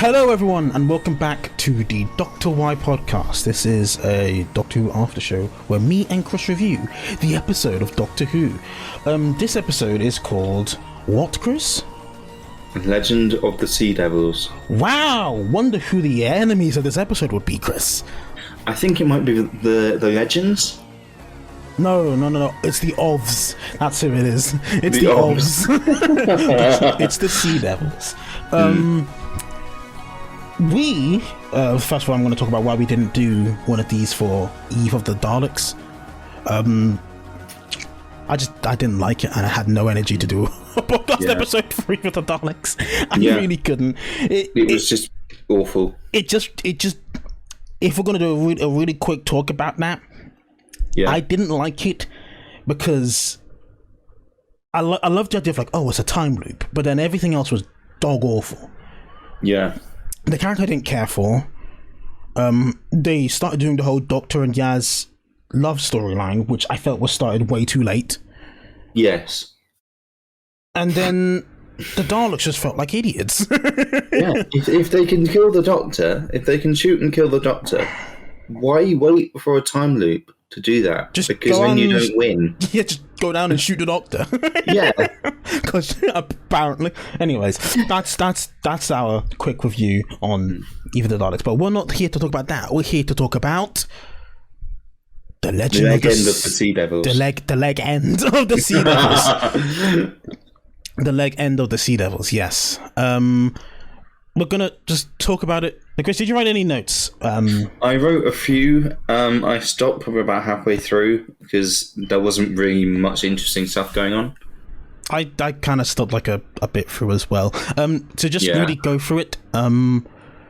Hello everyone and welcome back to the Doctor Why podcast. This is a Doctor Who after show where me and Chris review the episode of Doctor Who. This episode is called what, Chris? Legend of the Sea Devils. Wow, wonder who the enemies of this episode would be, Chris. I think it might be the Legends. No, it's the Ovs. That's who it is. It's the Ovs. It's the Sea Devils. First of all, I'm going to talk about why we didn't do one of these for Eve of the Daleks. I didn't like it, and I had no energy to do a podcast episode for Eve of the Daleks. I really couldn't. It was just awful. It just. If we're going to do a really quick talk about that, I didn't like it because I loved the idea of like, oh, it's a time loop, but then everything else was dog awful. Yeah. The character I didn't care for. They started doing the whole Doctor and Yaz love storyline, which I felt was started way too late. Yes. And then the Daleks just felt like idiots. If they can kill the Doctor, if they can shoot and kill the Doctor, why wait for a time loop to do that? Just because then you don't win. Yeah, just go down and shoot the Doctor. Yeah. Because apparently, anyways, that's our quick review on Eve of the Daleks. But we're not here to talk about that. We're here to talk about the legend of the Sea Devils. The leg end of the Sea Devils. The leg end of the Sea Devils. Yes. We're gonna just talk about it. Chris, did you write any notes? I wrote a few. I stopped probably about halfway through because there wasn't really much interesting stuff going on. I kind of stopped like a bit through as well. To just really go through it.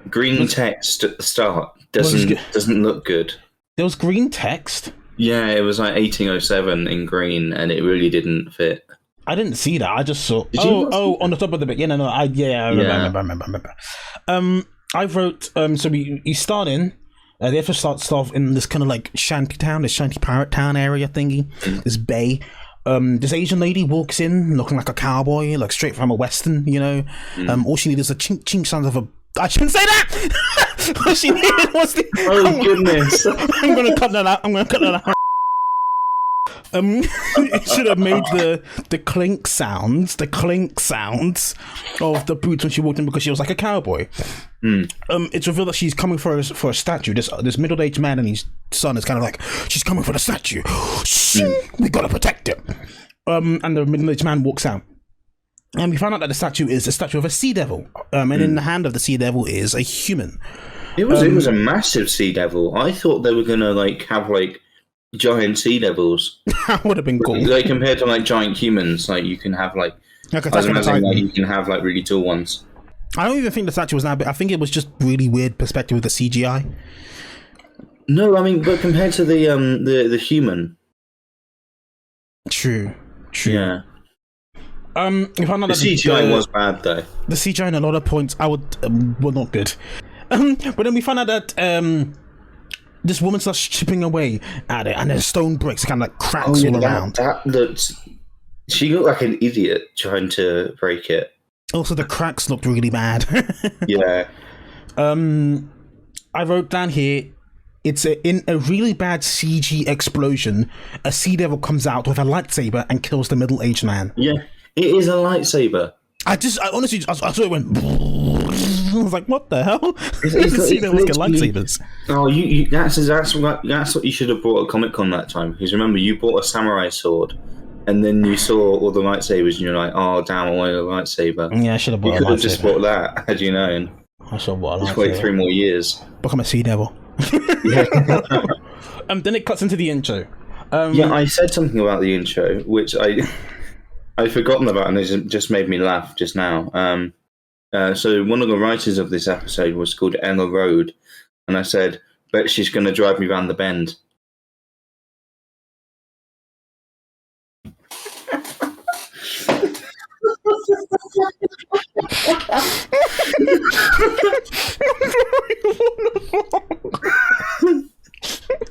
Green text at the start doesn't look good. There was green text? Yeah, it was like 1807 in green, and it really didn't fit. I didn't see that. I just saw. On the top of the bit. I remember. I wrote. So we start in. The episode starts off in this kind of like shanty town, this shanty pirate town area thingy. This bay. This Asian lady walks in looking like a cowboy, like straight from a western. You know. All she needed is a chink sound of a. I shouldn't say that. All she needed was the. Oh goodness! I'm gonna cut that out. It should have made the clink sounds of the boots when she walked in because she was like a cowboy. It's revealed that she's coming for a statue. This middle-aged man and his son is kind of like, she's coming for the statue. We gotta protect it. And the middle-aged man walks out. And we find out that the statue is a statue of a sea devil. And in the hand of the sea devil is a human. It was a massive sea devil. I thought they were gonna have giant sea devils. That would have been cool. Like compared to giant humans, you can have you can have really tall ones. I don't even think the statue was that big. I think it was just really weird perspective with the CGI. No, I mean, but compared to the human. True. Yeah. We found out the CGI was bad though. The CGI in a lot of points were not good. But then we found out that this woman starts chipping away at it, and there's stone bricks kind of cracks all around. She looked like an idiot trying to break it. Also, the cracks looked really bad. Yeah. I wrote down here, in a really bad CG explosion, a sea devil comes out with a lightsaber and kills the middle-aged man. Yeah, it is a lightsaber. I honestly saw it went. I was like, "What the hell?" Sea devils get lightsabers. Oh, that's what you should have bought at Comic-Con that time. Because remember, you bought a samurai sword, and then you saw all the lightsabers, and you're like, "Oh, damn! I wanted a lightsaber." Yeah, I should have bought. You could have just bought that, had you known. I should have bought a lightsaber. Just wait 3 more years. Become a sea devil. Yeah. Then it cuts into the intro. I said something about the intro, which I'd forgotten about, and it just made me laugh just now. So one of the writers of this episode was called Ella Road, and I said, "Bet she's going to drive me round the bend."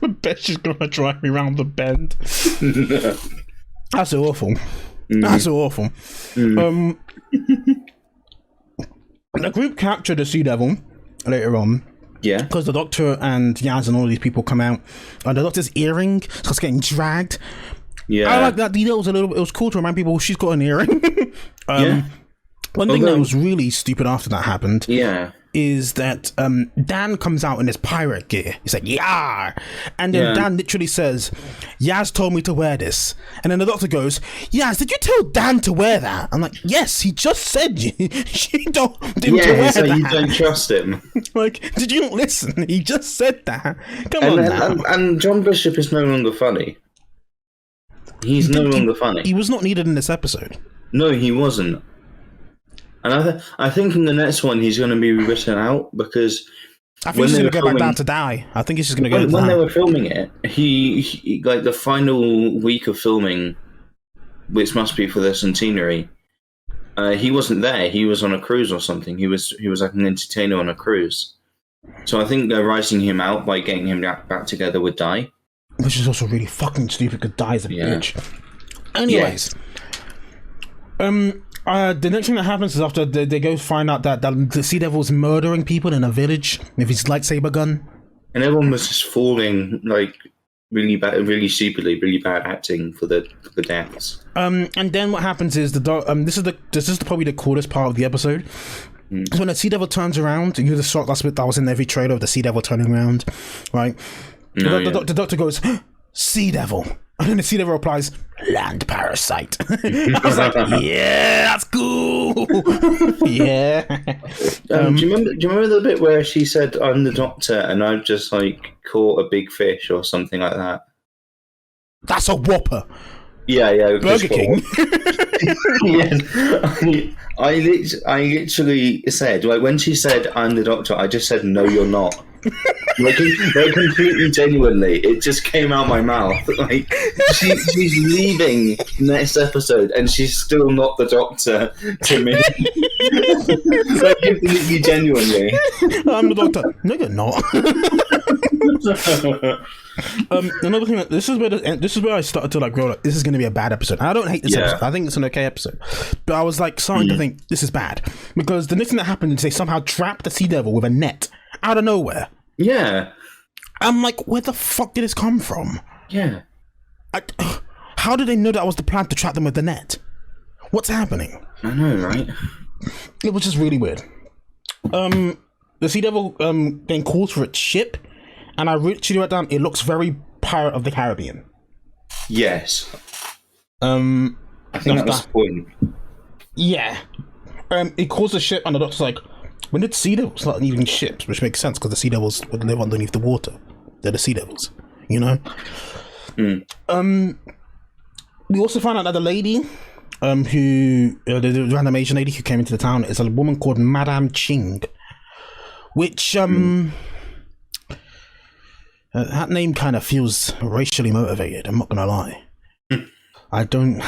I bet she's going to drive me round the bend. That's awful. That's awful. The group captured the Sea Devil later on. Yeah. Because the Doctor and Yaz and all these people come out, and the Doctor's earring starts getting dragged. Yeah. I like that detail. It was cool to remind people she's got an earring. One thing that was really stupid after that happened. Yeah. Is that Dan comes out in his pirate gear. He's like, yeah. And then Dan literally says, Yaz told me to wear this. And then the Doctor goes, Yaz, did you tell Dan to wear that? I'm like, yes, he just said she told him to wear that. You don't trust him. Like, did you not listen? He just said that. Come on now. And John Bishop is no longer funny. He's no longer funny. He was not needed in this episode. No, he wasn't. And I think in the next one he's going to be written out because I think he's going to go back down to die. I think he's just going to go. When they were filming it, he like the final week of filming, which must be for the centenary. He wasn't there. He was on a cruise or something. He was like an entertainer on a cruise. So I think they're writing him out by getting him back together with Di. Which is also really fucking stupid because Di's a bitch. Anyways, the next thing that happens is after they go find out that the Sea Devil's murdering people in a village with his lightsaber gun, and everyone was just falling like really bad, really stupidly, really bad acting for the deaths. And then what happens is this is probably the coolest part of the episode. So when the Sea Devil turns around, you the shot that was in every trailer of the Sea Devil turning around, right? The Doctor goes, Sea Devil. And then the Sea Devil replies, land parasite. I was like, yeah, that's cool. Yeah. Do you remember the bit where she said, I'm the Doctor and I've just like caught a big fish or something like that? That's a whopper. Yeah. Burger King. Yeah. I literally said, like, when she said, I'm the Doctor, I just said, no, you're not. Like completely genuinely, it just came out my mouth. Like she's leaving next episode, and she's still not the Doctor to me. Like completely genuinely, I'm the Doctor. No, you're not. Another thing, this is where I started to like grow up. This is going to be a bad episode. I don't hate this episode. I think it's an okay episode, but I was like starting to think this is bad because the next thing that happened is they somehow trapped the Sea Devil with a net out of nowhere. Yeah, I'm like, where the fuck did this come from? Yeah, how did they know that was the plan to trap them with the net? What's happening? I know, right? It was just really weird. The Sea Devil then calls for its ship. And I actually wrote down, it looks very Pirate of the Caribbean. Yes. I think that was the point. Yeah. It calls the ship, and the Doctor's like, when did Sea Devils start needing ships? Which makes sense, because the Sea Devils would live underneath the water. They're the Sea Devils, you know? We also found out that the lady, the random Asian lady who came into the town, is a woman called Madame Ching. Which, that name kind of feels racially motivated, I'm not gonna lie. I don't...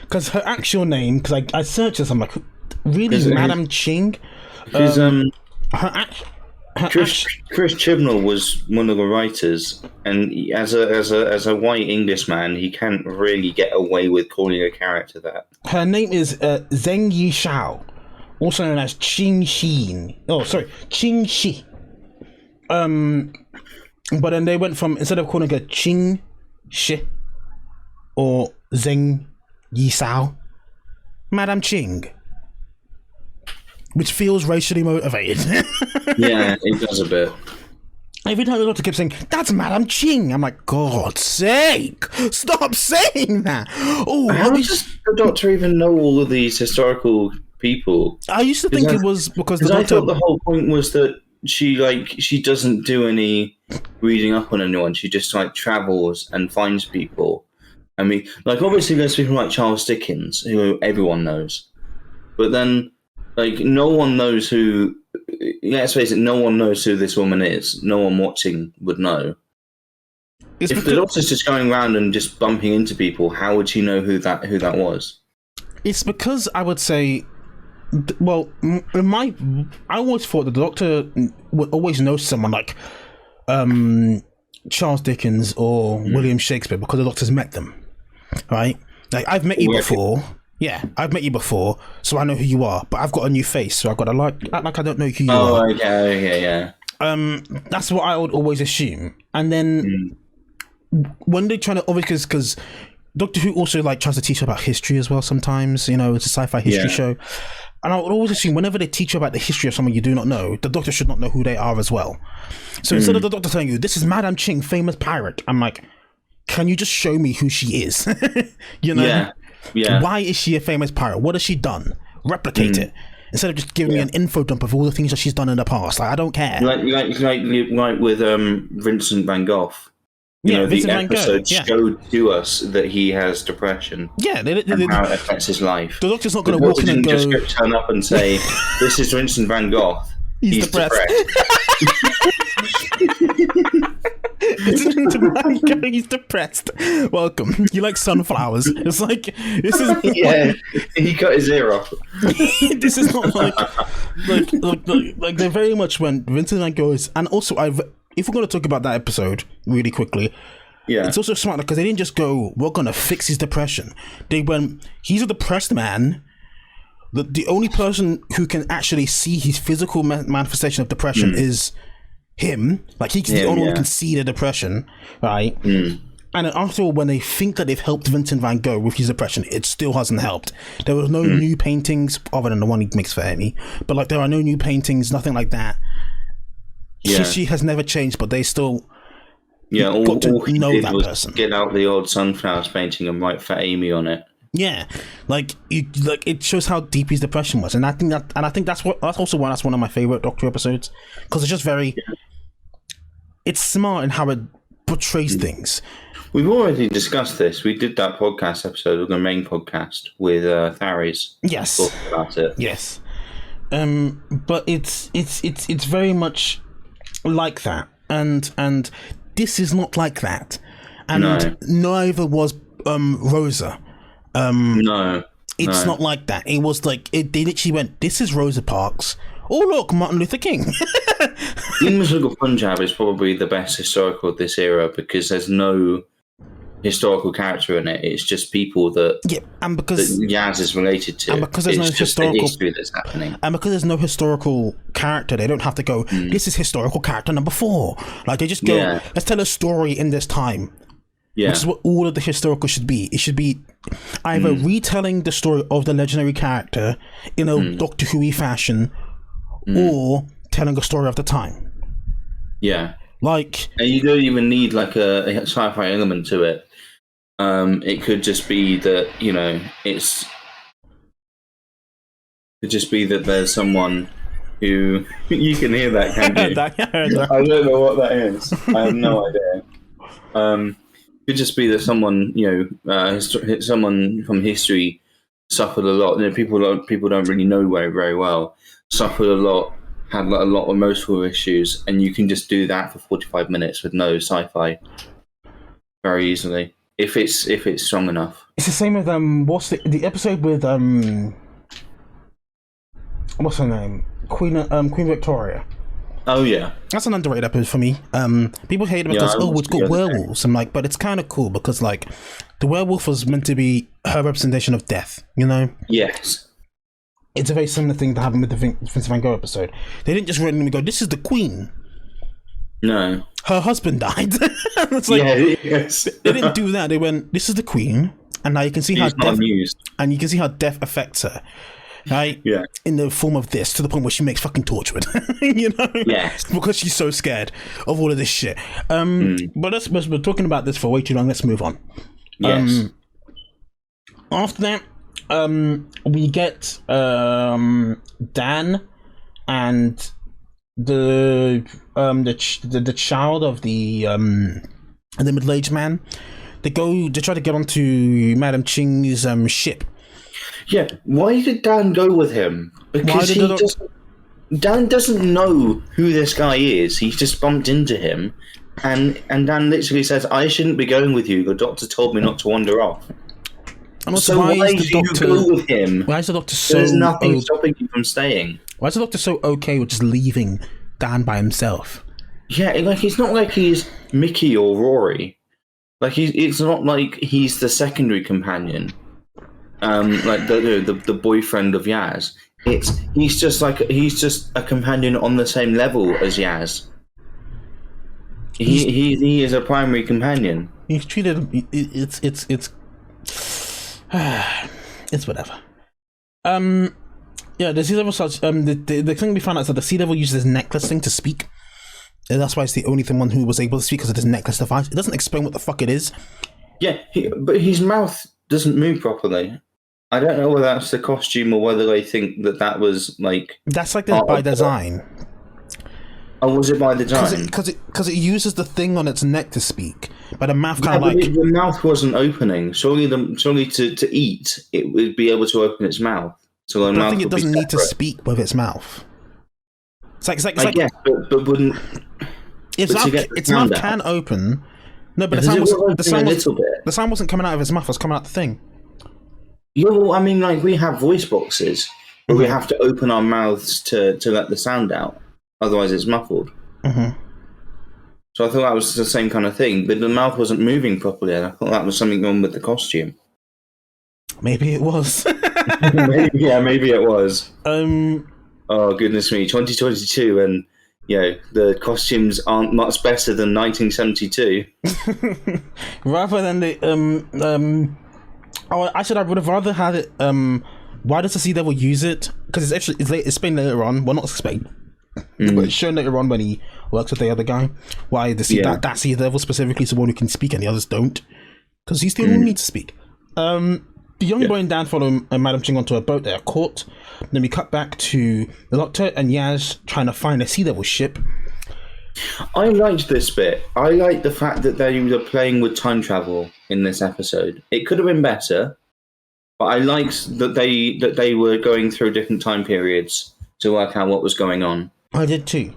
Because her actual name, because I searched this, I'm like, really, Madame Ching? Chris Chibnall was one of the writers, and as a white Englishman, he can't really get away with calling a character that. Her name is Zheng Yishao, also known as Ching Shi. Ching Shi. But then they went from, instead of calling her Ching Shi or Zheng Yishao, Madame Ching. Which feels racially motivated. Yeah, it does a bit. Every time the Doctor kept saying, that's Madame Ching, I'm like, God's sake, stop saying that. Oh, how does the Doctor even know all of these historical people? I used to think it was because the Doctor... I thought the whole point was that she doesn't do any reading up on anyone. She just like travels and finds people. I mean, like obviously there's people like Charles Dickens who everyone knows, but then like no one knows who. Let's face it, no one knows who this woman is. No one watching would know. If the Doctor's just going around and just bumping into people, how would she know who that was? It's because I would say. Well, I always thought that the Doctor would always know someone like Charles Dickens or William Shakespeare because the Doctor's met them, right? Like I've met you before. Yeah, I've met you before, so I know who you are. But I've got a new face, so I've got to act like I don't know who you are. Oh, okay, yeah. That's what I would always assume. And then when they're trying to, obviously, because Doctor Who also like tries to teach about history as well. Sometimes, you know, it's a sci-fi history show. And I would always assume whenever they teach you about the history of someone you do not know, the Doctor should not know who they are as well. So instead of the Doctor telling you, this is Madame Ching, famous pirate, I'm like, can you just show me who she is? You know? Yeah. Why is she a famous pirate? What has she done? Replicate it. Instead of just giving me an info dump of all the things that she's done in the past. Like, I don't care. Like with Vincent van Gogh. You know, the episode showed to us that he has depression. Yeah, and how it affects his life. The Doctor's not going to walk in and go... just turn up and say, this is Vincent van Gogh. He's depressed. He's depressed. Welcome. You like sunflowers. It's like, this is... Yeah, he cut his ear off. This is not like they very much went, Vincent van Gogh is... And also, if we're going to talk about that episode really quickly, it's also smart because they didn't just go, we're going to fix his depression. They went, he's a depressed man. The only person who can actually see his physical manifestation of depression is him. Like, he's the only one who can see the depression, right? And then after all, when they think that they've helped Vincent van Gogh with his depression, it still hasn't helped. There was no new paintings other than the one he makes for Amy, but like there are no new paintings, nothing like that. She has never changed, but they still got to know that person. Get out the old sunflowers painting and write for Amy on it. Yeah, like it shows how deep his depression was, and I think that's also why that's one of my favorite Doctor episodes, because it's just very, it's smart in how it portrays things. We've already discussed this. We did that podcast episode, the main podcast with Tharis. Yes, talking about it. Yes, but it's very much like that, and this is not like that, and neither was Rosa. No, it's not like that. It was like they literally went, this is Rosa Parks. Oh look, Martin Luther King. Invincible Punjab is probably the best historical of this era because there's no historical character in it. It's just people that and because that Yaz is related to, and because there's no historical history that's happening, and because there's no historical character, they don't have to go, this is historical character number 4. Like, they just go, let's tell a story in this time. Which is what all of the historical should be. It should be either retelling the story of the legendary character in a Doctor Who fashion, or telling a story of the time. Yeah. Like, and you don't even need like a sci-fi element to it. It could just be that, you know, it could just be that there's someone who you can hear that, can't you? I don't know what that is. I have no idea. Could just be that someone, you know, someone from history suffered a lot. You know, people don't really know very well. Suffered a lot, had a lot of emotional issues, and you can just do that for 45 minutes with no sci-fi very easily if it's strong enough. It's the same with what's the episode with what's her name, Queen Victoria. Oh yeah, that's an underrated episode for me. People hate it because it's got werewolves. I'm like, but it's kind of cool because like the werewolf was meant to be her representation of death. You know? Yes. It's a very similar thing that happened with the Vincent van Gogh episode. They didn't just randomly go, "This is the Queen." No. Her husband died. It's like, they didn't do that. They went, "This is the Queen," and now you can see how death affects her. Right? Yeah. In the form of this, to the point where she makes fucking torchwood. You know? Yes. Because she's so scared of all of this shit. But we're talking about this for way too long. Let's move on. Yes. After that, we get Dan and the child of the middle-aged man. They try to get onto Madame Ching's ship. Yeah, why did Dan go with him? Because Dan doesn't know who this guy is. He just bumped into him, and Dan literally says, "I shouldn't be going with you. The doctor told me not to wander off." And also, so why do you go with him? Why is the doctor so? There's nothing stopping you from staying. Why is the doctor so okay with just leaving Dan by himself? Yeah, like it's not like he's Mickey or Rory. Like it's not like he's the secondary companion. like the boyfriend of Yaz. He's just a companion on the same level as Yaz. He is a primary companion. He's treated. It's it's whatever. Yeah, the Sea Devil starts. The thing we found out is that the Sea Devil uses this necklace thing to speak. And that's why it's the only one who was able to speak, because of this necklace device. It doesn't explain what the fuck it is. Yeah, but his mouth doesn't move properly. I don't know whether that's the costume or whether they think that was like... That's like by design. Oh, was it by design? Because it uses the thing on its neck to speak, but the mouth kind of like... The mouth wasn't opening. Surely to eat, it would be able to open its mouth. So I think it doesn't need to speak with its mouth. It's like guess, but wouldn't... Its mouth can open. No, but the sound wasn't coming out of its mouth. It was coming out the thing. Yeah, well, I mean, like, we have voice boxes where we have to open our mouths to let the sound out. Otherwise, it's muffled. Mm-hmm. So I thought that was the same kind of thing. But the mouth wasn't moving properly, and I thought that was something wrong with the costume. Maybe it was. Maybe it was. Oh, goodness me. 2022, and... the costumes aren't much better than 1972. Rather than the I would have rather had it. Why does the Sea Devil use it? Because it's explained later on. Well, not explained, but it's shown later on when he works with the other guy. Why that Sea Devil specifically is the one who can speak and the others don't? Because he's the only one who needs to speak. The young boy and Dan follow Madam Ching onto a boat. They are caught. Then we cut back to the Doctor and Yaz trying to find a Sea Devil ship. I liked this bit. I liked the fact that they were playing with time travel in this episode. It could have been better, but I liked that they were going through different time periods to work out what was going on. I did too.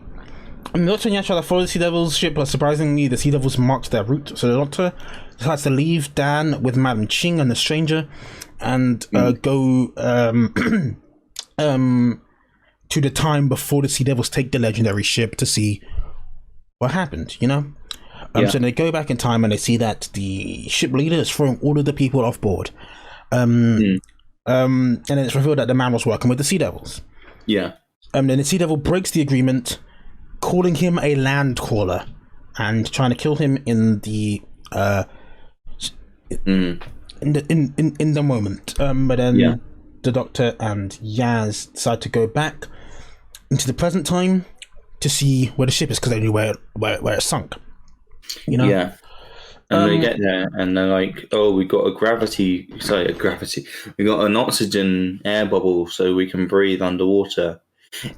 And the Doctor and Yaz try to follow the Sea Devil's ship, but surprisingly, the Sea Devils marked their route. So the Doctor decides to leave Dan with Madam Ching and the stranger, and go to the time before the Sea Devils take the legendary ship to see what happened, So they go back in time and they see that the ship leader is throwing all of the people off board. And then it's revealed that the man was working with the Sea Devils. Yeah. Then the Sea Devil breaks the agreement, calling him a land crawler and trying to kill him in the in the moment. But then the Doctor and Yaz decide to go back into the present time to see where the ship is, because they knew where it sunk. Yeah. And they get there and they're like, "Oh, we got we got an oxygen air bubble so we can breathe underwater,"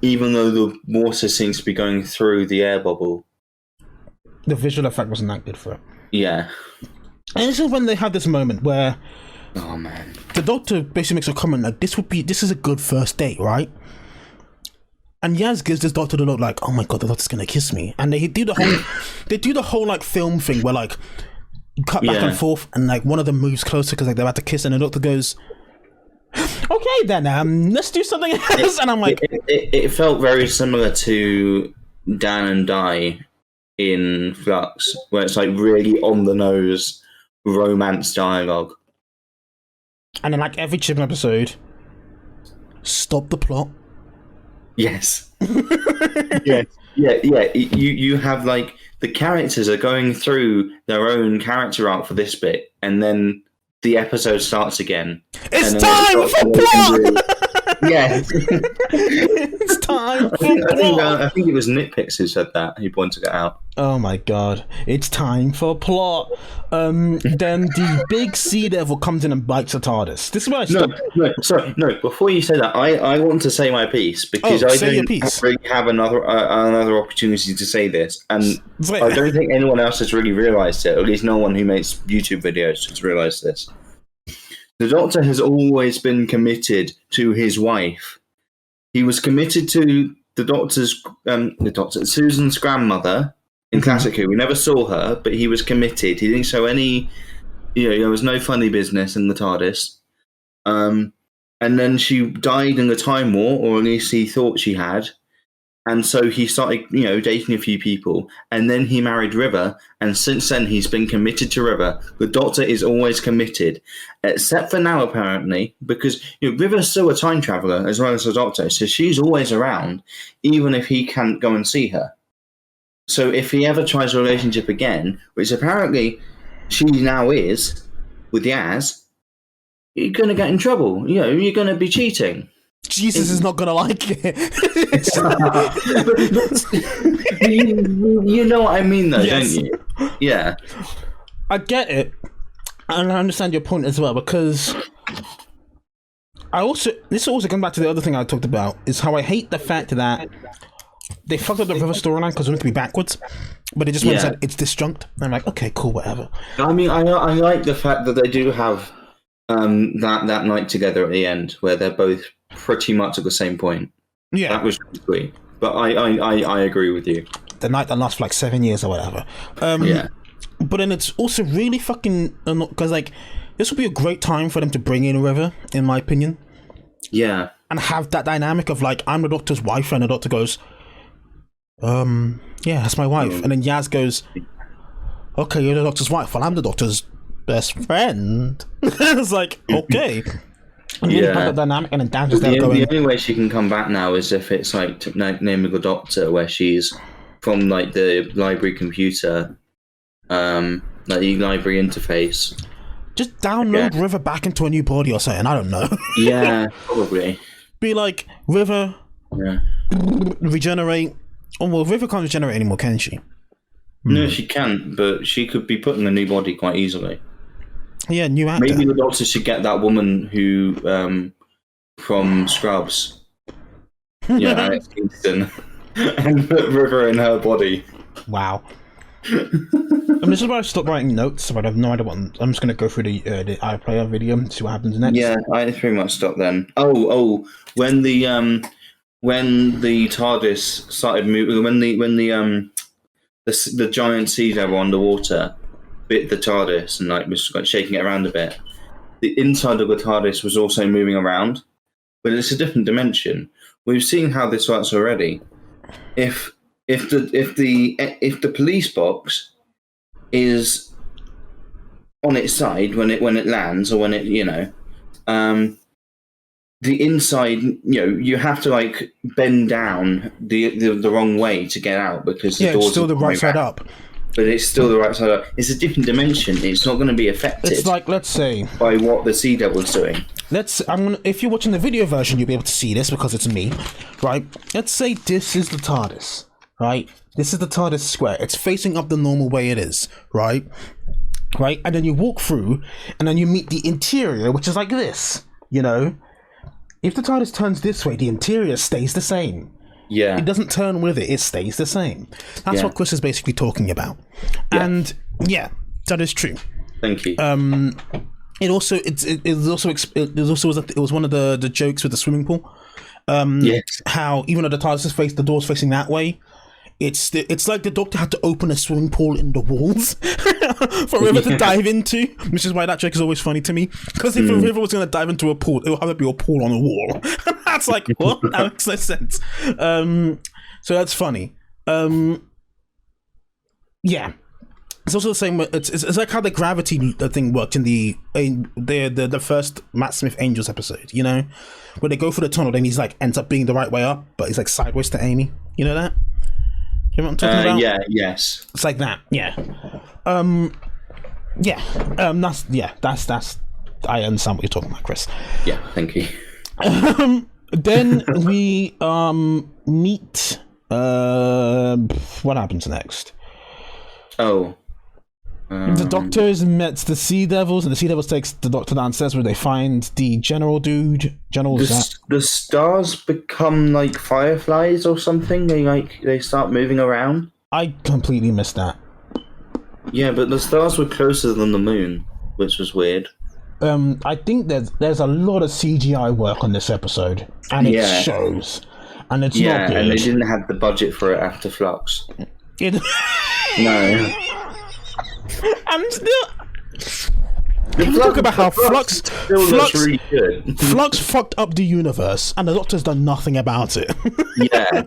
even though the water seems to be going through the air bubble. The visual effect wasn't that good for it. Yeah. And this is when they had this moment where, oh man, the Doctor basically makes a comment like, this is a good first date, right? And Yaz gives this Doctor the look like, oh my god, the Doctor's gonna kiss me. And they do the whole like film thing where like cut back and forth, and like one of them moves closer because like they're about to kiss, and the Doctor goes, okay then, let's do something else. And I'm like, it felt very similar to Dan and Di in Flux, where it's like really on the nose romance dialogue. And then like every Chip episode, stop the plot. Yes. Yeah. You have like the characters are going through their own character arc for this bit, and then the episode starts again. It's time for plot. Yeah. It's time for plot. I think it was Nitpicks who said that. He pointed it out. Oh my god. It's time for plot. Then the big Sea Devil comes in and bites the TARDIS. This is where I stop. No. Before you say that, I want to say my piece, because I don't really have another opportunity to say this, and I don't think anyone else has really realised it. At least no one who makes YouTube videos has realised this. The Doctor has always been committed to his wife. He was committed to Susan's grandmother in Classic Who. We never saw her, but he was committed. He didn't show any, there was no funny business in the TARDIS. And then she died in the Time War, or at least he thought she had. And so he started, dating a few people, and then he married River. And since then, he's been committed to River. The Doctor is always committed, except for now, apparently, because River's still a time traveler as well as the Doctor, so she's always around, even if he can't go and see her. So if he ever tries a relationship again, which apparently she now is with Yaz, you're going to get in trouble. You're going to be cheating. Jesus is not going to like it. you know what I mean, though, yes. don't you? Yeah. I get it. And I understand your point as well, because this also comes back to the other thing I talked about, is how I hate the fact that they fucked up the River storyline because it wanted to be backwards, but it just went and said it's disjunct. And I'm like, okay, cool, whatever. I mean, I like the fact that they do have that night together at the end, where they're both pretty much at the same point. Yeah, that was really sweet. But I agree with you. The night that lasts for like 7 years or whatever. Yeah. But then it's also really fucking, because like this would be a great time for them to bring in River, in my opinion. Yeah. And have that dynamic of like, I'm the Doctor's wife, and the Doctor goes, yeah, that's my wife. And then Yaz goes, okay, you're the Doctor's wife. Well, I'm the Doctor's best friend. It's like, okay. And you have that dynamic, and then Dan just going. The only way she can come back now is if it's like naming the Doctor, where she's from like the library computer, like the library interface. Just download River back into a new body or something. I don't know. Yeah, probably. Be like, River, regenerate. Oh, well, River can't regenerate anymore, can she? No, she can't, but she could be put in a new body quite easily. Yeah, new actor. Maybe the Doctor should get that woman who, from Scrubs, Alex Kingston, and put River in her body. Wow. This is where I stopped writing notes, but I have no idea what I'm just going to go through the iPlayer video and see what happens next. Yeah, I pretty much stopped then. When the TARDIS started moving, when the giant sea devil underwater bit the TARDIS and like was like shaking it around a bit, the inside of the TARDIS was also moving around, but it's a different dimension. We've seen how this works already. If the police box is on its side when it lands, or when it the inside, you have to like bend down the wrong way to get out, because the door's still the right side up. But it's still the right side up. It's a different dimension. It's not going to be affected. It's like, let's say, by what the Sea Devil's doing. If you're watching the video version, you'll be able to see this because it's me, right? Let's say this is the TARDIS, right? This is the TARDIS square. It's facing up the normal way it is, right? Right, and then you walk through, and then you meet the interior, which is like this. If the TARDIS turns this way, the interior stays the same. Yeah. It doesn't turn with it, it stays the same. That's what Chris is basically talking about. Yeah. And yeah, that is true. Thank you. It was one of the jokes with the swimming pool. Yes. How even though the door's facing that way, it's like the Doctor had to open a swimming pool in the walls for River to dive into, which is why that joke is always funny to me. Because if a River was going to dive into a pool, it would have to be a pool on a wall. That's like, what? That makes no sense. So that's funny. Yeah. It's also the same. It's like how the gravity thing worked in the first Matt Smith Angels episode. Where they go for the tunnel, then he's like ends up being the right way up, but he's like sideways to Amy. You know that? You know what I'm talking about? Yeah. Yes. It's like that. Yeah. That's. I understand what you're talking about, Chris. Yeah. Thank you. Then we meet. What happens next? The Doctor's met the Sea Devils, and the Sea Devils takes the Doctor downstairs where they find the General dude. The stars become like fireflies or something. They start moving around. I completely missed that. Yeah, but the stars were closer than the moon, which was weird. I think there's a lot of CGI work on this episode, and it shows, and it's not good. And they didn't have the budget for it after Flux. No. I'm still. People talk about how Flux really good. Flux fucked up the universe, and the Doctor's done nothing about it. Yeah.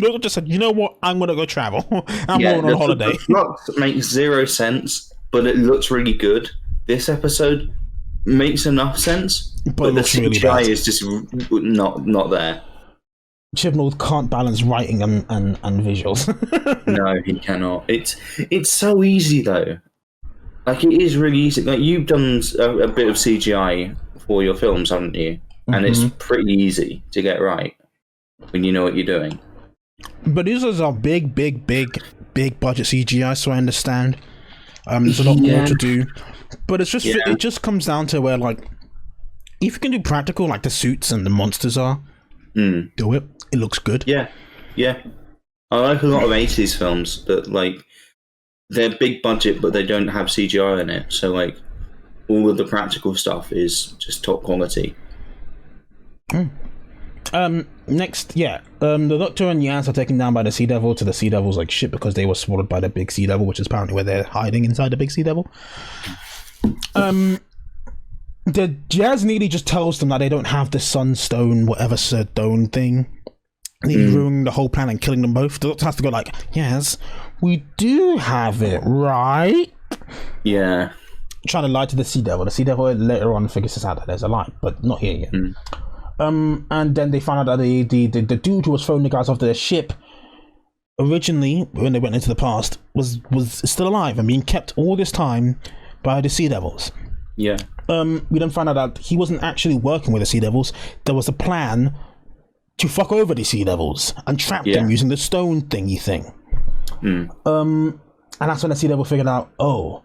The doctor said, you know what, I'm going to go travel. I'm going on holiday. The plot makes zero sense, but it looks really good. This episode makes enough sense, but the CGI really is just not there. Chibnall can't balance writing and visuals. No, he cannot. It's so easy though. Like, it is really easy. Like, you've done a bit of CGI for your films, haven't you? And it's pretty easy to get right when you know what you're doing. But these are big budget CGI, so I understand. There's a lot more to do, but it's just it just comes down to where, like, if you can do practical, like the suits and the monsters are, do it. It looks good. Yeah. I like a lot of 80s films that, like, they're big budget, but they don't have CGI in it. So, like, all of the practical stuff is just top quality. Next, the Doctor and Yaz are taken down by the Sea Devil to the Sea Devil's like ship because they were swallowed by the big Sea Devil, which is apparently where they're hiding inside the big Sea Devil. The Yaz nearly just tells them that they don't have the Sunstone, whatever stone thing. Nearly ruining the whole plan and killing them both. The Doctor has to go like, Yaz, we do have it, right? Yeah. Trying to lie to the Sea Devil. The Sea Devil later on figures this out that there's a lie, but not here yet. And then they found out that the dude who was throwing the guys off their ship originally, when they went into the past, was still alive and being kept all this time by the Sea Devils. Yeah. We then found out that he wasn't actually working with the Sea Devils. There was a plan to fuck over the Sea Devils and trap them using the stone thingy thing. And that's when the Sea Devil figured out, oh,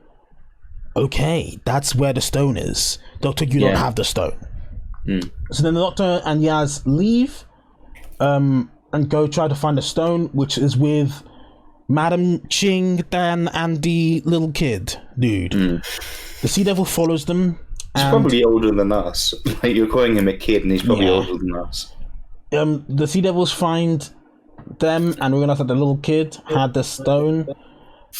okay, that's where the stone is. Doctor, you don't have the stone. So then the Doctor and Yaz leave and go try to find a stone, which is with Madam Ching, Dan, and the little kid dude. The Sea Devil follows them. He's probably older than us. Like, you're calling him a kid, and he's probably older than us. The Sea Devils find them and realize that the little kid had the stone.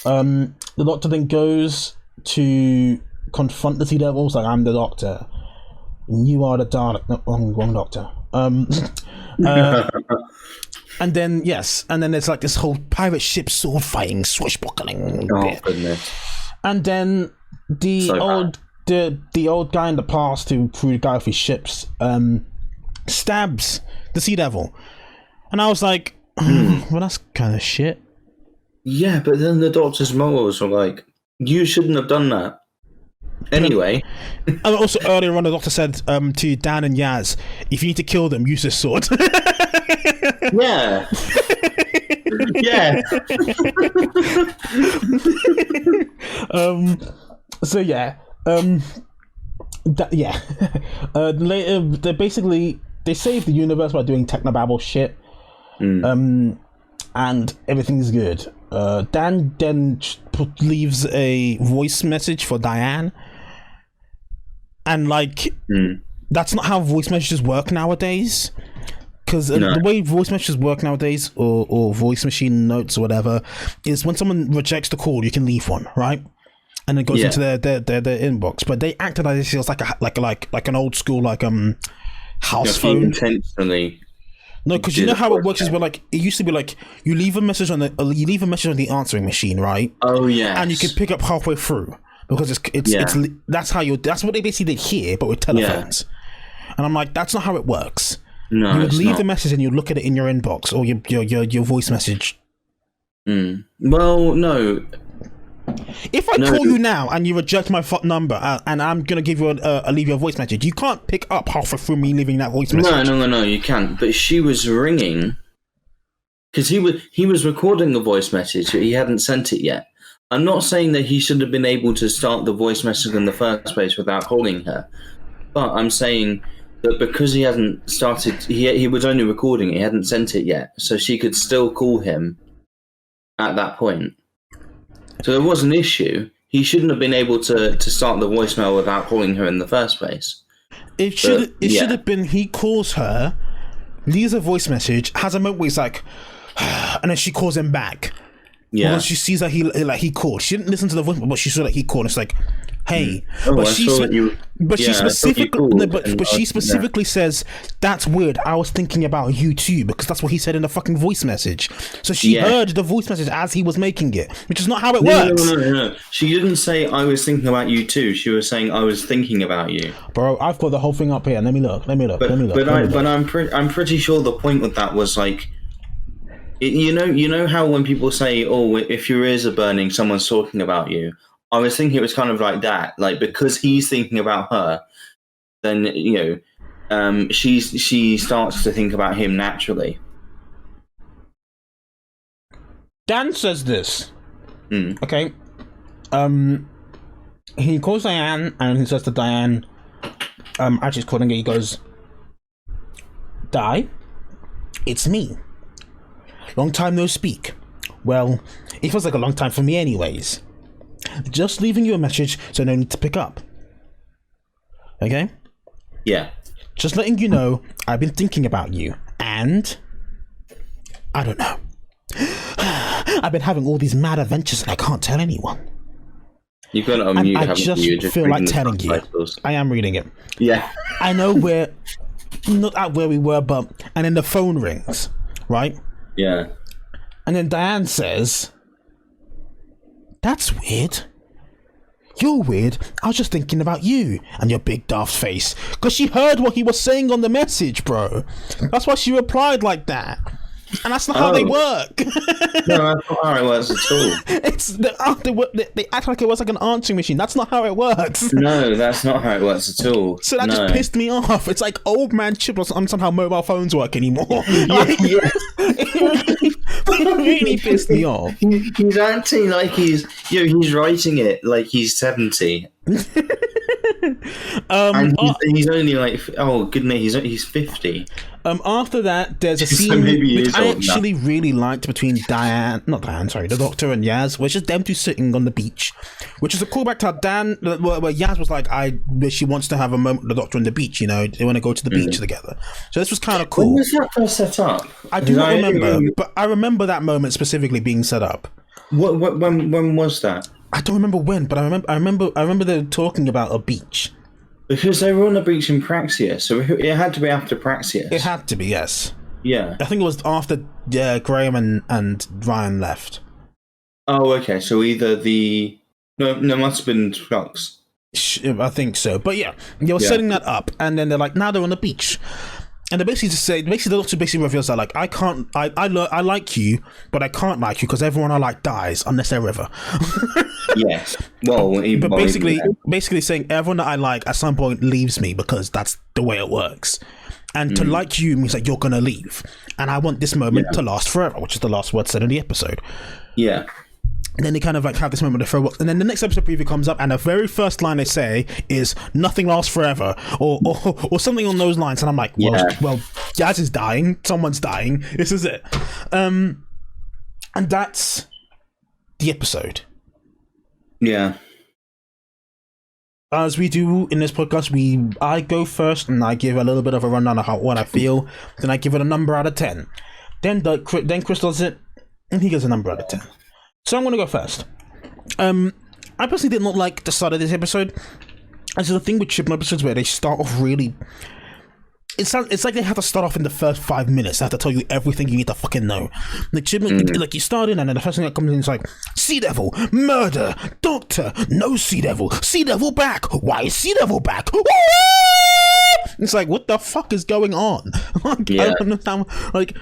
The Doctor then goes to confront the Sea Devils, like, I'm the Doctor. You are the Dalek. No, wrong Doctor. And then there's like this whole pirate ship sword fighting, swashbuckling. Oh goodness! And then the old guy in the past who threw the guy off his ships stabs the Sea Devil, and I was like, well, that's kind of shit. Yeah, but then the Doctor's morals were like, you shouldn't have done that. Anyway. And also earlier on the Doctor said to Dan and Yaz, if you need to kill them, use this sword. Yeah. Yeah. Later they save the universe by doing technobabble shit. And everything's good. Dan then leaves a voice message for Diane, and like that's not how voice messages work nowadays. Because the way voice messages work nowadays, or voice machine notes or whatever, is when someone rejects the call, you can leave one, right? And it goes into their inbox. But they acted as if it was like an old school house phone. Intentionally. No, because you know how it works is where like it used to be like you leave a message on the answering machine, right? Oh yeah. And you can pick up halfway through because it's that's what they basically did here, but with telephones. And I'm like, that's not how it works. No, you would leave the message and you look at it in your inbox or your voice message. Well, no. If I call you now and you reject my number and I'm gonna give you leave you a voice message, you can't pick up halfway through me leaving that voice message. No, you can't. But she was ringing because he was recording a voice message, but he hadn't sent it yet. I'm not saying that he should have been able to start the voice message in the first place without calling her, but I'm saying that because he hadn't started, he was only recording it, he hadn't sent it yet, so she could still call him at that point. So there was an issue. He shouldn't have been able to start the voicemail without calling her in the first place. It should have been he calls her, leaves a voice message, has a moment where he's like, and then she calls him back. Yeah. Because she sees that he called. She didn't listen to the voicemail, but she saw that he called. And it's like, Hey, Oh, but I she saw spe- that you. but she Yeah, I thought you specifically called no, and but I she was- specifically says that's weird. I was thinking about you too because that's what he said in the fucking voice message. So she Yeah. heard the voice message as he was making it, which is not how it No, works. no. She didn't say I was thinking about you too. She was saying I was thinking about you. Bro, I've got the whole thing up here. Let me look. But I'm pretty sure the point with that was like, you know how when people say, "Oh, if your ears are burning, someone's talking about you." I was thinking it was kind of like that, like because he's thinking about her, then she starts to think about him naturally. Dan says this. Mm. Okay. He calls Diane and he says to Diane, as she's calling it, he goes, Di, it's me. Long time no speak. Well, it feels like a long time for me anyways. Just leaving you a message, so no need to pick up. Okay? Yeah. Just letting you know, I've been thinking about you, and I don't know. I've been having all these mad adventures and I can't tell anyone. You've got it on And mute. I just feel like telling you. I am reading it. Yeah. I know we're not at where we were, but... And then the phone rings, right? Yeah. And then Diane says, that's weird. You're weird. I was just thinking about you and your big daft face. Because she heard what he was saying on the message, bro. That's why she replied like that. And that's not how they work. No, that's not how it works at all. They act like it was like an answering machine. That's not how it works. No, that's not how it works at all. So that just pissed me off. It's like old man chip on somehow mobile phones work anymore. It really pissed me off. He's acting like he's writing it like he's 70. And he's only like, oh goodness, he's 50. After that, there's a scene So maybe which I actually really liked between the Doctor and Yaz, which is them two sitting on the beach, which is a callback to how where Yaz was like, she wants to have a moment with the Doctor on the beach, they want to go to the beach together. So this was kind of cool. When was that first set up? I do not remember, but I remember that moment specifically being set up. When was that? I don't remember when, but I remember they were talking about a beach. Because they were on the beach in Praxia, so it had to be after Praxia. It had to be, yes. Yeah. I think it was after Graham and Ryan left. Oh, okay. So either no, must have been Flux. I think so. But yeah, they were setting that up, and then they're like, now they're on the beach. And they basically the Doctor basically reveals that, like, I like you, but I can't like you because everyone I like dies unless they're River. Yes. Well, but basically saying everyone that I like at some point leaves me because that's the way it works. And to like you means that you're gonna leave. And I want this moment to last forever, which is the last word said in the episode. Yeah. And then they kind of like have this moment of throw, and then the next episode preview comes up, and the very first line they say is "Nothing lasts forever," or something on those lines, and I'm like, well, Yaz is dying, someone's dying, this is it, and that's the episode. Yeah. As we do in this podcast, I go first, and I give a little bit of a rundown of what I feel, then I give it a number out of 10. Then Chris does it, and he gives a number out of 10. So I'm going to go first. I personally did not like the start of this episode. As the thing with Chibnall episodes where they start off really... It's like they have to start off in the first 5 minutes. They have to tell you everything you need to fucking know. The Chibnall, like, you start in and then the first thing that comes in is like, Sea Devil, murder, Doctor, no Sea Devil back, why is Sea Devil back? It's like, what the fuck is going on? I don't understand. Like,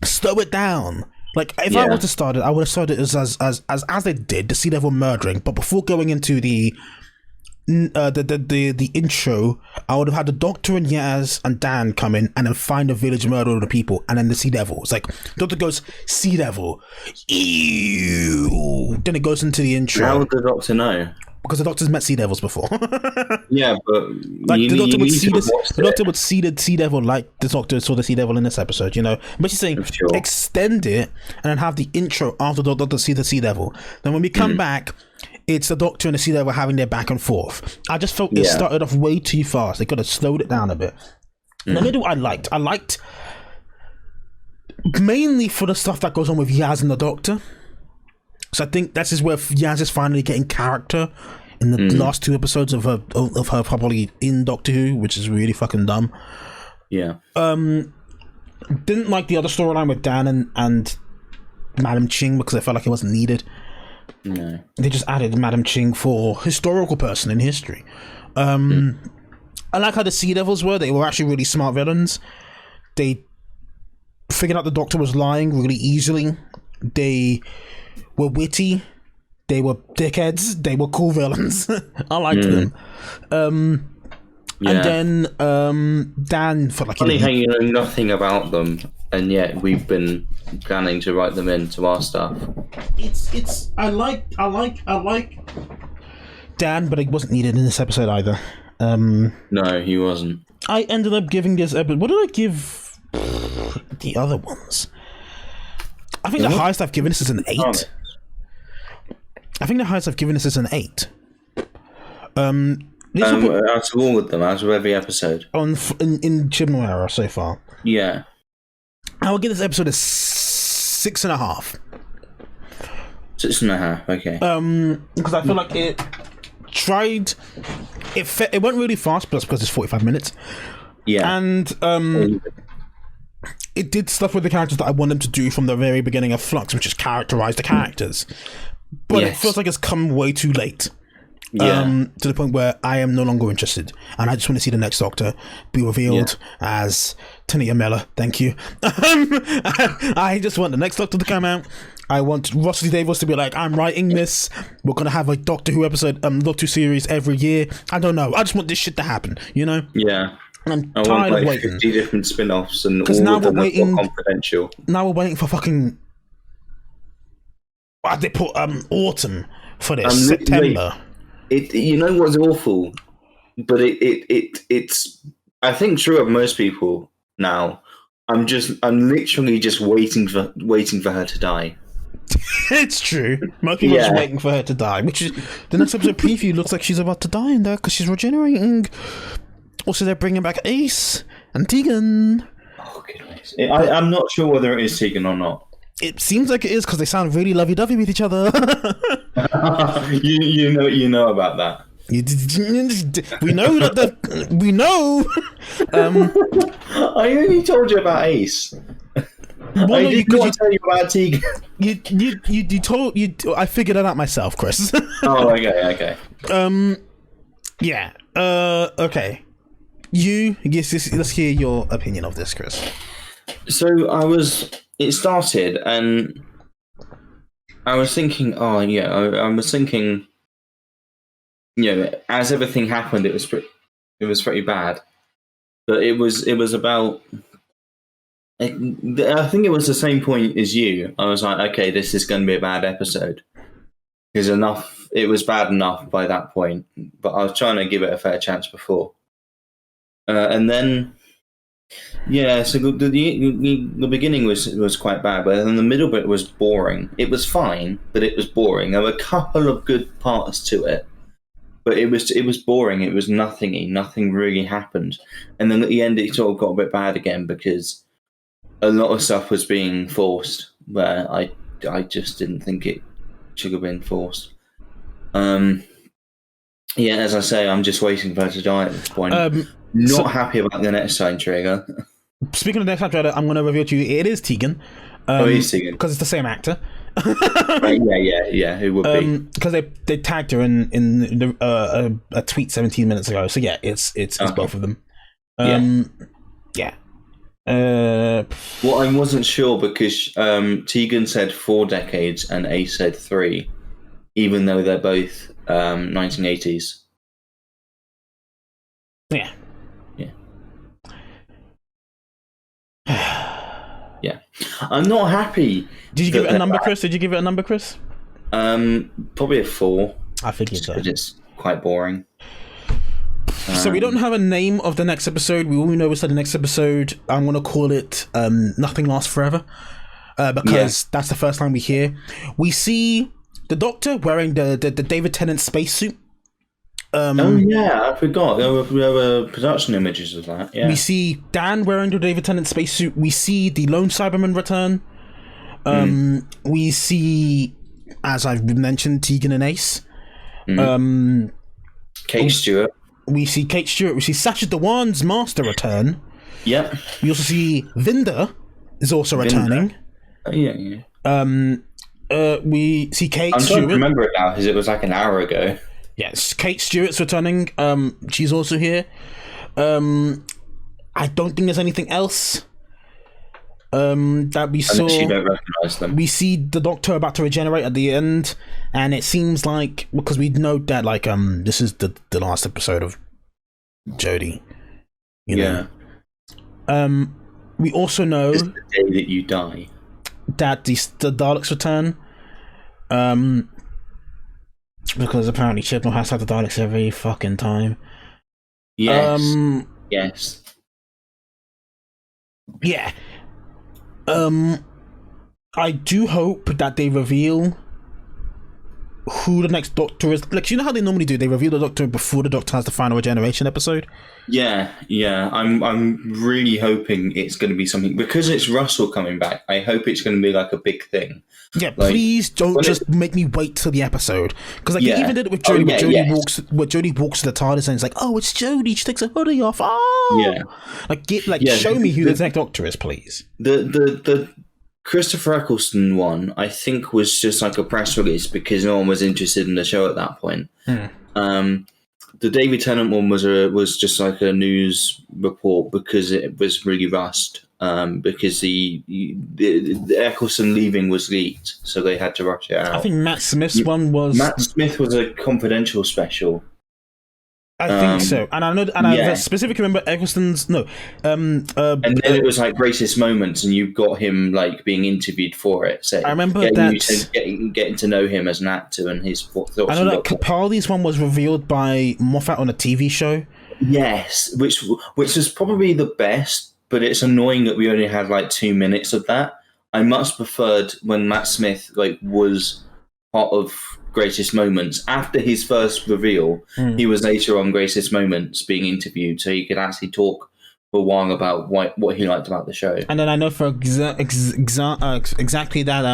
slow it down. Like, if I were to start it, I would have started it as they did, the Sea Devil murdering, but before going into the intro, I would have had the Doctor and Yaz and Dan come in and then find a village, murder all the people, and then the Sea Devil. It's like, Doctor goes, Sea Devil, ew. Then it goes into the intro. How would the Doctor know? Because the Doctor's met Sea Devils before. Yeah, but like the Doctor would see the Sea Devil like the Doctor saw the Sea Devil in this episode, But she's saying extend it and then have the intro after the Doctor see the Sea Devil. Then when we come back, it's the Doctor and the Sea Devil having their back and forth. I just felt it started off way too fast. They could have slowed it down a bit. In the middle, I liked mainly for the stuff that goes on with Yaz and the Doctor. So I think this is where Yaz is finally getting character in the last 2 episodes of her probably in Doctor Who, which is really fucking dumb. Yeah. Didn't like the other storyline with Dan and Madam Ching because I felt like it wasn't needed. No. They just added Madam Ching for historical person in history. I like how the Sea Devils were. They were actually really smart villains. They figured out the Doctor was lying really easily. They were witty. They were dickheads. They were cool villains. I liked them. And then Dan felt like funny how you know nothing about them, and yet we've been planning to write them into our stuff. I like Dan, but it wasn't needed in this episode either. No, he wasn't. I ended up giving this episode. What did I give the other ones? I think the highest I've given this is an 8. I think the highest I've given this is an 8. Out of all of them, out of every episode. In Chibnall era so far. Yeah. I will give this episode a 6.5. 6.5, okay. Because I feel like it tried... It went really fast, but that's because it's 45 minutes. Yeah. And it did stuff with the characters that I wanted to do from the very beginning of Flux, which is characterize the characters. But it feels like it's come way too late. To the point where I am no longer interested, and I just want to see the next Doctor be revealed as Tania Miller. Thank you. I just want the next Doctor to come out. I want Rosalie Davis to be like, I'm writing this. We're gonna have a Doctor Who episode, Doctor Who series every year. I don't know. I just want this shit to happen. You know? Yeah. And I'm tired of waiting. 50 different spin-offs and all now of them we're waiting, are confidential. Now we're waiting for fucking. They put autumn for this September. You know what's awful, but it's I think true of most people now. I'm literally just waiting for her to die. It's true. Most people are just waiting for her to die. Which is the next episode preview looks like she's about to die in there because she's regenerating. Also, they're bringing back Ace and Tegan. Oh goodness! I'm not sure whether it is Tegan or not. It seems like it is because they sound really lovey-dovey with each other. you know about that. We know that we know. I only told you about Ace. Well, I did not tell you about Tegan. You told you. I figured it out myself, Chris. Oh, okay. Yeah. Okay. Let's hear your opinion of this, Chris. So it started, and I was thinking, I was thinking, as everything happened, it was pretty bad, but it was about. I think it was the same point as you. I was like, okay, this is going to be a bad episode. Because it was bad enough by that point, but I was trying to give it a fair chance before. And then, so the beginning was quite bad, but then the middle bit was boring. It was fine, but it was boring. There were a couple of good parts to it, but it was boring. It was nothingy. Nothing really happened. And then at the end, it sort of got a bit bad again because a lot of stuff was being forced where I just didn't think it should have been forced. As I say, I'm just waiting for her to die at this point. Not happy about the next time trigger. Speaking of the next time trailer, I'm going to reveal to you it is Tegan. It is Tegan because it's the same actor. Yeah. Who would be? Because they tagged her in a tweet 17 minutes ago. So yeah, it's both of them. Yeah. Well, I wasn't sure because Tegan said 4 decades and Ace said 3, even though they're both 1980s. Yeah. Yeah. I'm not happy. Did you give it a number, Chris? Probably a 4. I figured so. It's quite boring. So we don't have a name of the next episode. We all know it's the next episode. I'm going to call it Nothing Lasts Forever because that's the first time we hear. We see the Doctor wearing the David Tennant spacesuit. I forgot. There were production images of that. Yeah. We see Dan wearing the David Tennant spacesuit. We see the Lone Cyberman return. We see, as I've mentioned, Tegan and Ace. Kate Stewart. We see Kate Stewart. We see Sacha Dhawan's master return. Yep. We also see Vinda is also returning. Yeah. We see Kate I'm Stewart. trying to remember it now because it was like an hour ago. Yes, Kate Stewart's returning. She's also here. I don't think there's anything else that we saw. Unless you don't recognize them. We see the Doctor about to regenerate at the end, and it seems like, because we know that like this is the last episode of Jodie. You know? We also know it's the day that you die. That the Daleks return. Because apparently Chibnall has to have the Daleks every fucking time. Yes. Yes. Yeah. I do hope that they reveal who the next Doctor is. Like, you know how they normally do? They reveal the Doctor before the Doctor has the final regeneration episode. Yeah. I'm really hoping it's going to be something, because it's Russell coming back. I hope it's going to be like a big thing. Yeah, like, please don't just make me wait till the episode, because like they even did it with Jodie. Jodie walks to the TARDIS and it's like, oh, it's Jodie. She takes her hoodie off. Oh, yeah. Show me who the next Doctor is, please. The Christopher Eccleston one, I think, was just like a press release because no one was interested in the show at that point. The David Tennant one was just like a news report because it was really rushed. Because the Eccleston leaving was leaked, so they had to rush it out. I think Matt Smith's one was... Matt Smith was a confidential special. I think so, and I know, and I specifically remember Eccleston's and then it was like Greatest Moments, and you got him like being interviewed for it. So I remember getting to know him as an actor and his thoughts. I know that Capaldi's one was revealed by Moffat on a TV show. Yes, which was probably the best, but it's annoying that we only had like 2 minutes of that. I much preferred when Matt Smith was part of Greatest Moments. After his first reveal, he was later on Greatest Moments being interviewed, so he could actually talk for a while about what he liked about the show. And then I know for exactly that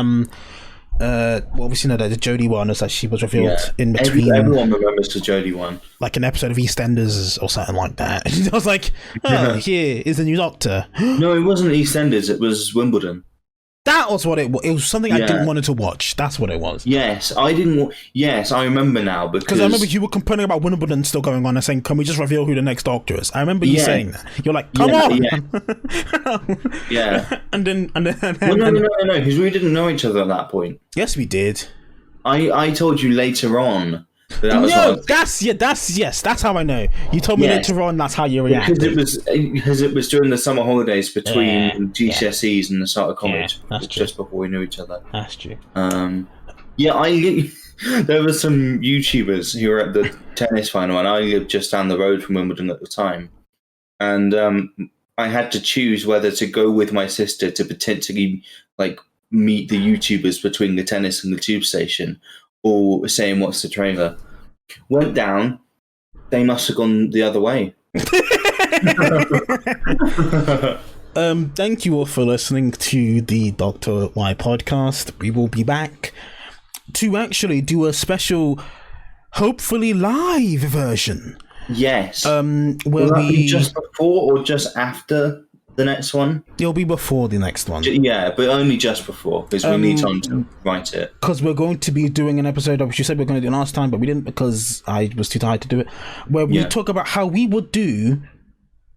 obviously the Jodie one is that she was revealed in between. Everyone remembers the Jodie one, like an episode of EastEnders or something like that. I was like, here is the new Doctor. No, it wasn't EastEnders, it was Wimbledon. That was what it was. It was something I didn't want to watch. That's what it was. Yes, I didn't. Yes, I remember now because I remember you were complaining about Wimbledon still going on and saying, "Can we just reveal who the next Doctor is?" I remember you saying that. You're like, "Come on!" Yeah. And then no, because we didn't know each other at that point. Yes, we did. I told you later on. That's how I know. You told me later on. That's how you reacted. Because it was during the summer holidays between GCSEs and the start of college. That's true. Just before we knew each other. That's true. There were some YouTubers who were at the tennis final, and I lived just down the road from Wimbledon at the time, and I had to choose whether to go with my sister to potentially like meet the YouTubers between the tennis and the tube station, or saying what's the trailer. Went down, they must have gone the other way. Thank you all for listening to the Dr. Y podcast. We will be back to actually do a special, hopefully live version. Yes. Where will that be just before or just after the next one? It'll be before the next one. Yeah, but only just before, because we need time to write it. Because we're going to be doing an episode, which you said we were going to do last time, but we didn't because I was too tired to do it, where we talk about how we would do,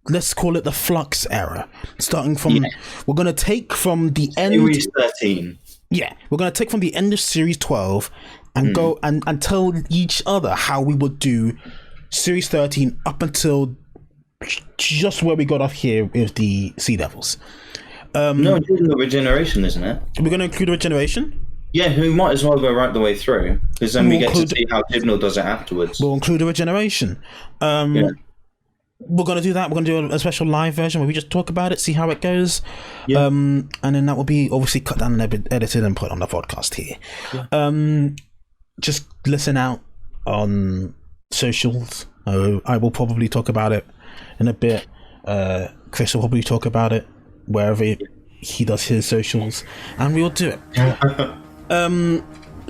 let's call it the Flux era. Starting from, we're going to take from the end... Series 13. Yeah, we're going to take from the end of Series 12 and go and tell each other how we would do Series 13 up until... just where we got off here with the Sea Devils. No, including the regeneration, isn't it? We're going to include the regeneration? Yeah, we might as well go right the way through, because then we get to see how Chibnall does it afterwards. We'll include the regeneration. We're going to do that. We're going to do a special live version where we just talk about it, see how it goes. Yeah. And then that will be obviously cut down and edited and put on the podcast here. Yeah. Just listen out on socials. I will probably talk about it in a bit. Chris will probably talk about it wherever he does his socials, and we'll do it. Don't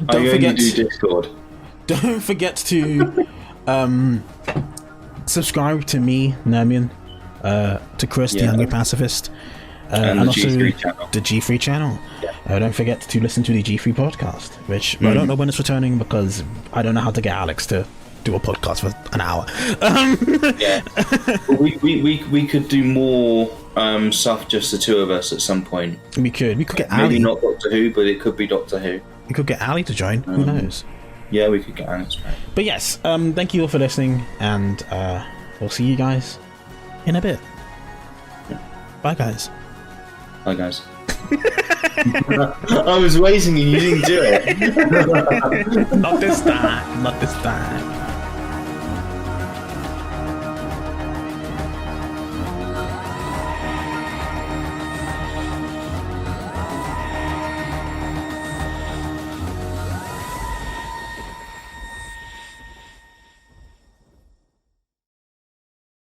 forget. Do Discord. don't forget to subscribe to me, Nermian, to Chris, the Angry Pacifist, and the also G3 channel. The G3 channel. Yeah. Don't forget to listen to the G3 podcast, which I don't know when it's returning because I don't know how to get Alex to do a podcast for an hour. We could do more stuff, just the two of us at some point. We could get maybe Ali. not Doctor Who, but it could be Doctor Who. We could get Ali to join. Who knows? Yeah, we could get Alex back. But yes, thank you all for listening, and we'll see you guys in a bit. Bye, guys. Bye, guys. I was waiting and you didn't do it. Not this time. Not this time.